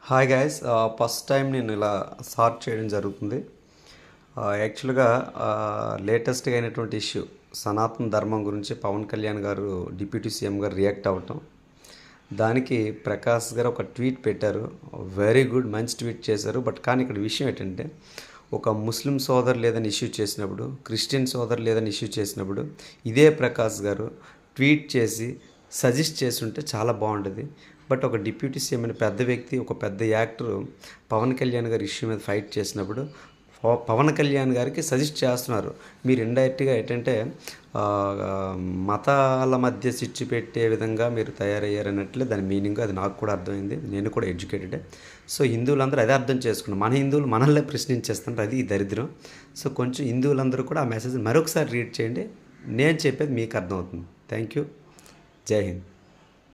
Hi guys, first time నేను ఇలా sort చేయడం జరుగుతుంది. యాక్చువల్గా లేటెస్ట్గా అయినటువంటి ఇష్యూ సనాతన ధర్మం గురించి పవన్ కళ్యాణ్ గారు డిప్యూటీ సీఎం గారు రియాక్ట్ అవ్వటం, దానికి ప్రకాష్ గారు ఒక ట్వీట్ పెట్టారు. వెరీ గుడ్, మంచి ట్వీట్ చేశారు. కానీ ఇక్కడ విషయం ఏంటంటే, ఒక ముస్లిం సోదరు లేదని ఇష్యూ చేసినప్పుడు, క్రిస్టియన్ సోదరు లేదని ఇష్యూ చేసినప్పుడు ఇదే ప్రకాష్ గారు ట్వీట్ చేసి సజెస్ట్ చేస్తుంటే చాలా బాగుంటుంది. బట్ ఒక డిప్యూటీ సీఎం అనే పెద్ద వ్యక్తి, ఒక పెద్ద యాక్టర్ పవన్ కళ్యాణ్ గారి ఇష్యూ మీద ఫైట్ చేసినప్పుడు పవన్ కళ్యాణ్ గారికి సజెస్ట్ చేస్తున్నారు. మీరు ఇండైరెక్ట్గా ఏంటంటే మతాల మధ్య చిచ్చు పెట్టే విధంగా మీరు తయారయ్యారన్నట్లే దాని మీనింగ్. అది నాకు కూడా అర్థమైంది, నేను కూడా ఎడ్యుకేటెడే. సో హిందువులందరూ అదే అర్థం చేసుకున్నాం, మన హిందువులు మనల్నే ప్రశ్నించేస్తున్నారు, అది ఈ దరిద్రం. సో కొంచెం హిందువులందరూ కూడా ఆ మెసేజ్ మరొకసారి రీడ్ చేయండి, నేను చెప్పేది మీకు అర్థమవుతుంది. Thank you. జై హింద్.